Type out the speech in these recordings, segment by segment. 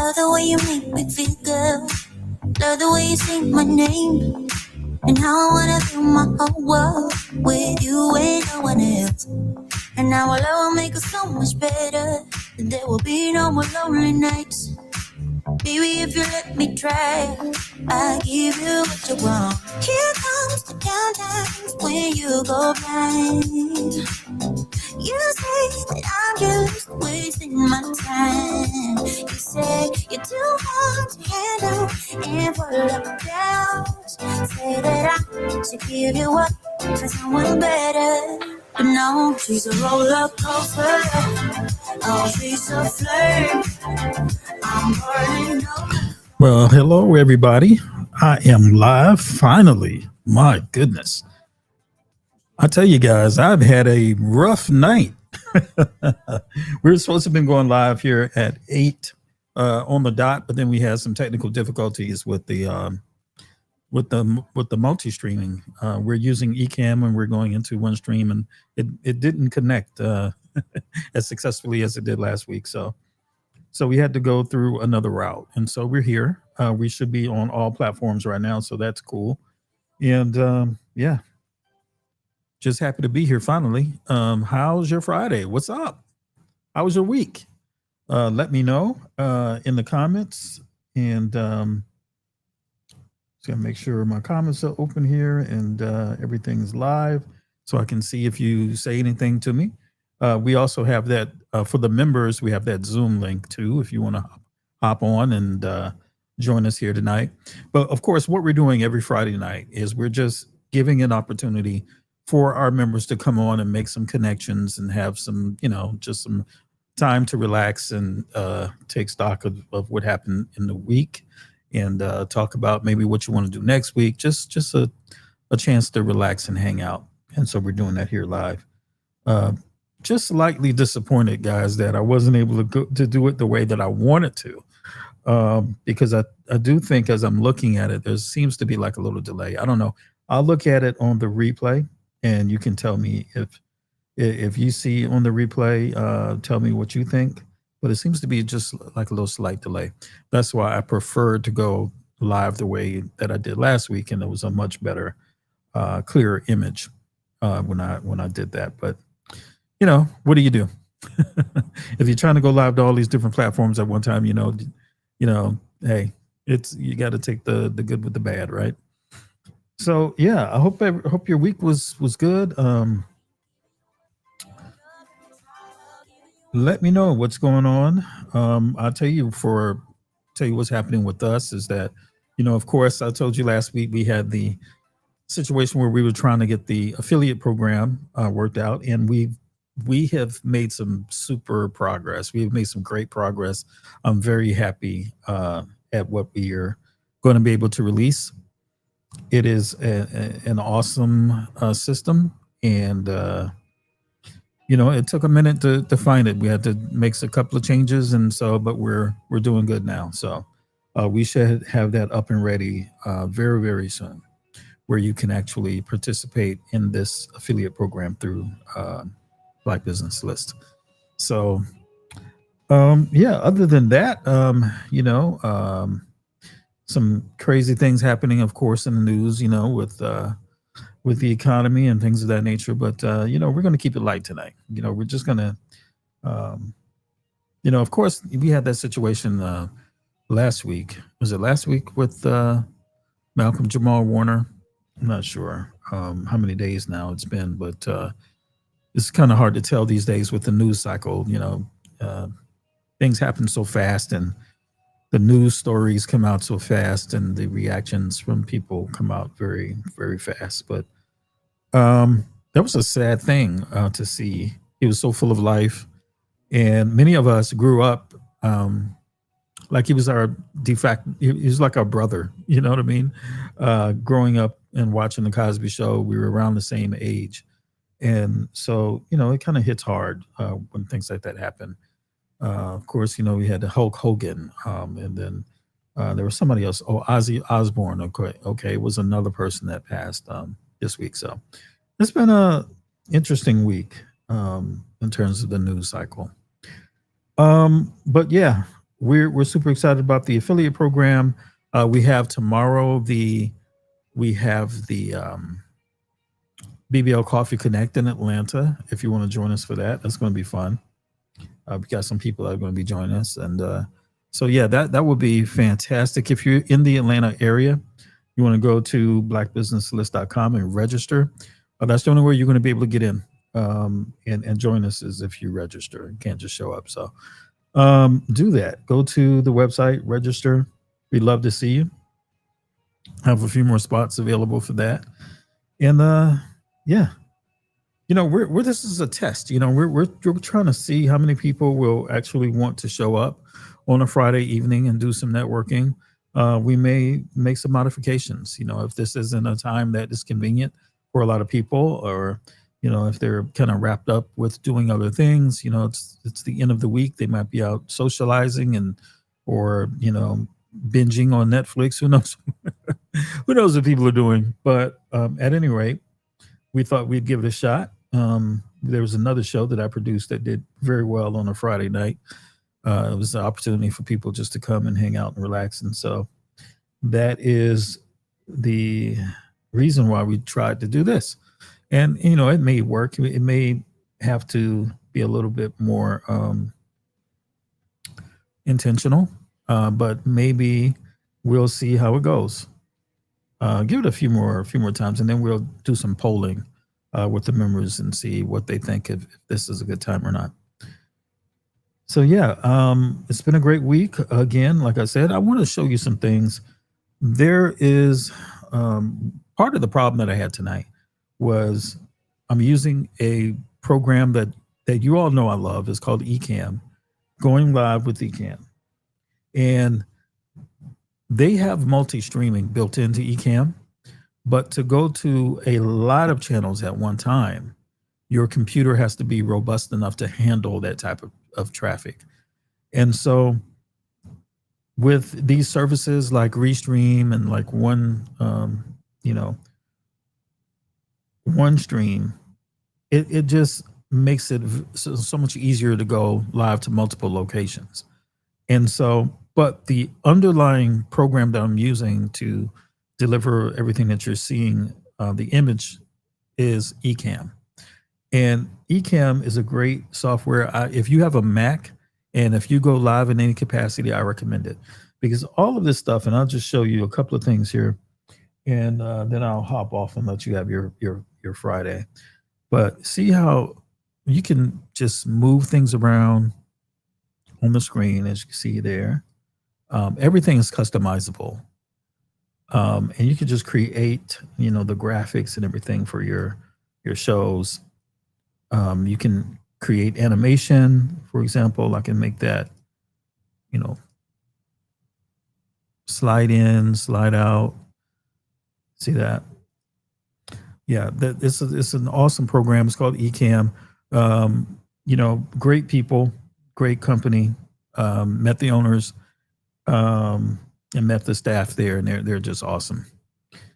Love the way you make me feel, girl. Love the way you sing my name. And how I wanna fill my whole world with you and no one else. And now our love will make us so much better. And there will be no more lonely nights. Baby, if you let me try, I'll give you what you want. Here comes the countdown when you go blind. You say that I'm just wasting my time. You say you're too hard to handle and full of doubts. Say that I should give you up for someone better. But no, she's a roller coaster. Oh, she's a flame. I'm burning up. Well, hello, everybody. I am live finally. My goodness. I tell you guys, I've had a rough night. We were supposed to have been going live here at 8 on the dot, but then we had some technical difficulties with the multi-streaming. We're using Ecamm and we're going into one stream, and it didn't connect as successfully as it did last week. So we had to go through another route, and so we're here. We should be on all platforms right now, so that's cool. And yeah. Just happy to be here finally. How's your Friday? What's up? How was your week? Let me know in the comments. And just gonna make sure my comments are open here and everything's live so I can see if you say anything to me. We also have that for the members. We have that Zoom link too, if you want to hop on and join us here tonight. But of course, what we're doing every Friday night is we're just giving an opportunity for our members to come on and make some connections and have some, just some time to relax and take stock of what happened in the week and talk about maybe what you want to do next week. Just a chance to relax and hang out. And so we're doing that here live. Just slightly disappointed, guys, that I wasn't able to do it the way that I wanted to. Because I do think as I'm looking at it, there seems to be like a little delay. I don't know. I'll look at it on the replay. And you can tell me if you see on the replay, tell me what you think. But it seems to be just like a little slight delay. That's why I preferred to go live the way that I did last week, and it was a much better, clearer image when I did that. But what do you do? If you're trying to go live to all these different platforms at one time, hey, you got to take the good with the bad, right? So yeah, I hope your week was good. Let me know what's going on. I'll tell you what's happening with us is that, of course, I told you last week we had the situation where we were trying to get the affiliate program worked out, and we have made some super progress. We've made some great progress. I'm very happy at what we are going to be able to release. It is an awesome system, and it took a minute to find it. We had to make a couple of changes, but we're doing good now. So we should have that up and ready very, very soon, where you can actually participate in this affiliate program through Black Business List. So other than that, some crazy things happening, of course, in the news, with the economy and things of that nature. But, we're going to keep it light tonight. We're just going to, of course, we had that situation last week. Was it last week with Malcolm Jamal Warner? I'm not sure how many days now it's been, but it's kind of hard to tell these days with the news cycle. Things happen so fast, and the news stories come out so fast, and the reactions from people come out very, very fast. But that was a sad thing to see. He was so full of life, and many of us grew up like he was our de facto. He was like our brother. You know what I mean? Growing up and watching the Cosby Show, we were around the same age, and so it kind of hits hard when things like that happen. Of course, we had the Hulk Hogan, and then there was somebody else. Oh, Ozzy Osbourne. Okay, it was another person that passed this week. So it's been a interesting week in terms of the news cycle. But yeah, we're super excited about the affiliate program. We have tomorrow we have the BBL Coffee Connect in Atlanta. If you want to join us for that, that's going to be fun. We got some people that are going to be joining us, and so yeah, that would be fantastic. If you're in the Atlanta area, you want to go to BlackBusinessList.com and register. That's the only way you're going to be able to get in and join us is if you register. You can't just show up. So do that. Go to the website, register. We'd love to see you. Have a few more spots available for that, and yeah, we're this is a test. We're trying to see how many people will actually want to show up on a Friday evening and do some networking. We may make some modifications. If this isn't a time that is convenient for a lot of people, or if they're kind of wrapped up with doing other things. It's the end of the week. They might be out socializing or binging on Netflix. Who knows? Who knows what people are doing? But at any rate, we thought we'd give it a shot. There was another show that I produced that did very well on a Friday night. It was an opportunity for people just to come and hang out and relax. And so that is the reason why we tried to do this. And, it may work. It may have to be a little bit more intentional, but maybe we'll see how it goes. Give it a few more times, and then we'll do some polling with the members and see what they think if this is a good time or not. So yeah, it's been a great week. Again, like I said, I want to show you some things. There is part of the problem that I had tonight was I'm using a program that you all know I love. It's called Ecamm, going live with Ecamm. And they have multi-streaming built into Ecamm, but to go to a lot of channels at one time, your computer has to be robust enough to handle that type of traffic. And so with these services like Restream and like OneStream, it just makes it so much easier to go live to multiple locations. And so, but the underlying program that I'm using to deliver everything that you're seeing, the image, is Ecamm. And Ecamm is a great software. If you have a Mac and if you go live in any capacity, I recommend it, because all of this stuff, and I'll just show you a couple of things here, and then I'll hop off and let you have your Friday. But see how you can just move things around on the screen, as you can see there. Everything is customizable. And you can just create, the graphics and everything for your shows. You can create animation, for example. I can make that, slide in, slide out. See that? Yeah, it's an awesome program. It's called Ecamm. Great people, great company. Met the owners and met the staff there, and they're just awesome.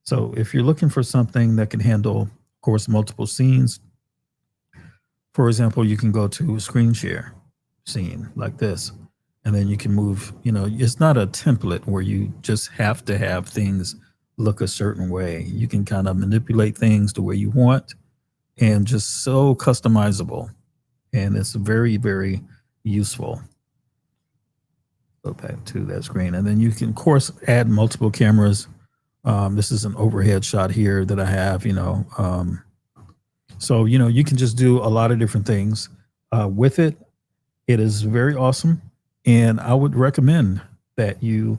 So if you're looking for something that can handle, of course, multiple scenes, for example, you can go to a screen share scene like this, and then you can move. It's not a template where you just have to have things look a certain way. You can kind of manipulate things the way you want, and just so customizable. And it's very, very useful. Go back to that screen, and then you can, of course, add multiple cameras. This is an overhead shot here that I have. So you can just do a lot of different things with it. It is very awesome, and I would recommend that you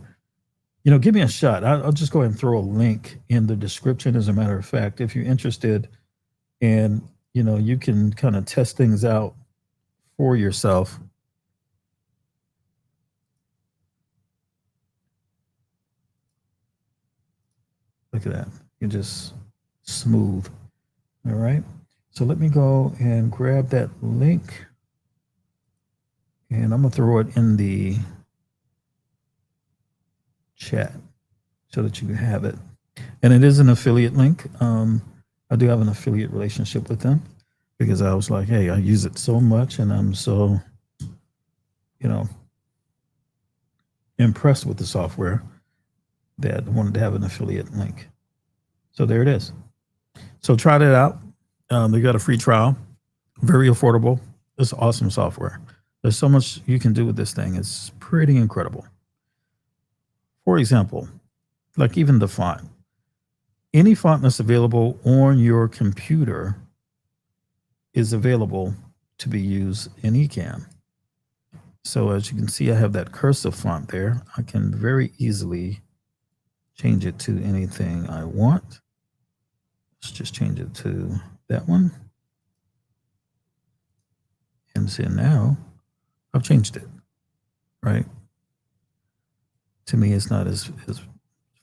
give me a shot. I'll just go ahead and throw a link in the description. As a matter of fact, if you're interested, and you can kind of test things out for yourself. Look at that. You just smooth. All right. So let me go and grab that link, and I'm going to throw it in the chat so that you can have it. And it is an affiliate link. I do have an affiliate relationship with them, because I was like, hey, I use it so much, and I'm so, impressed with the software that wanted to have an affiliate link. So there it is. So try that out. They got a free trial, very affordable. It's awesome software. There's so much you can do with this thing. It's pretty incredible. For example, like even the font. Any font that's available on your computer is available to be used in Ecamm. So as you can see, I have that cursive font there. I can very easily change it to anything I want. Let's just change it to that one. And so now I've changed it, right? To me, it's not as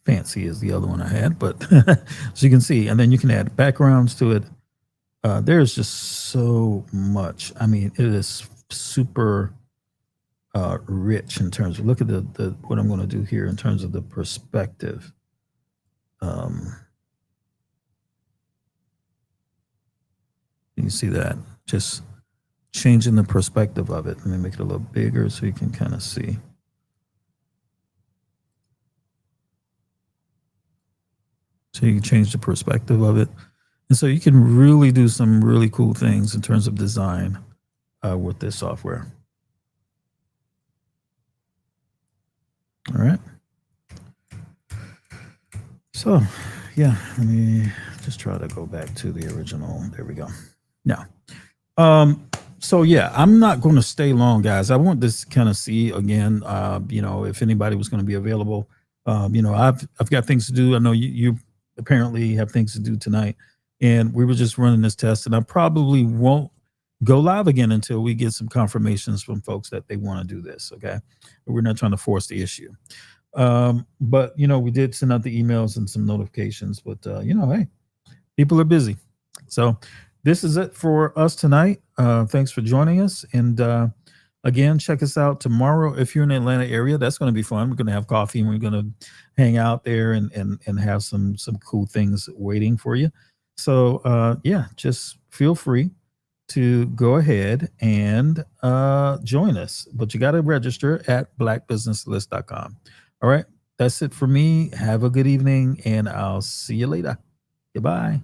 fancy as the other one I had, but so you can see, and then you can add backgrounds to it. There's just so much. I mean, it is super rich in terms of, look at the what I'm going to do here in terms of the perspective. You see that? Just changing the perspective of it. Let me make it a little bigger so you can kind of see. So you can change the perspective of it. And so you can really do some really cool things in terms of design with this software. All right. So, yeah, let me just try to go back to the original. There we go. Now, so yeah, I'm not going to stay long, guys. I want this kind of see again, if anybody was going to be available. I've got things to do. I know you apparently have things to do tonight, and we were just running this test, and I probably won't go live again until we get some confirmations from folks that they want to do this. Okay, we're not trying to force the issue. But we did send out the emails and some notifications, but hey, people are busy. So this is it for us tonight. Thanks for joining us. And again, check us out tomorrow. If you're in the Atlanta area, that's going to be fun. We're going to have coffee and we're going to hang out there and have some cool things waiting for you. So just feel free to go ahead and join us. But you got to register at BlackBusinessList.com. All right. That's it for me. Have a good evening, and I'll see you later. Goodbye.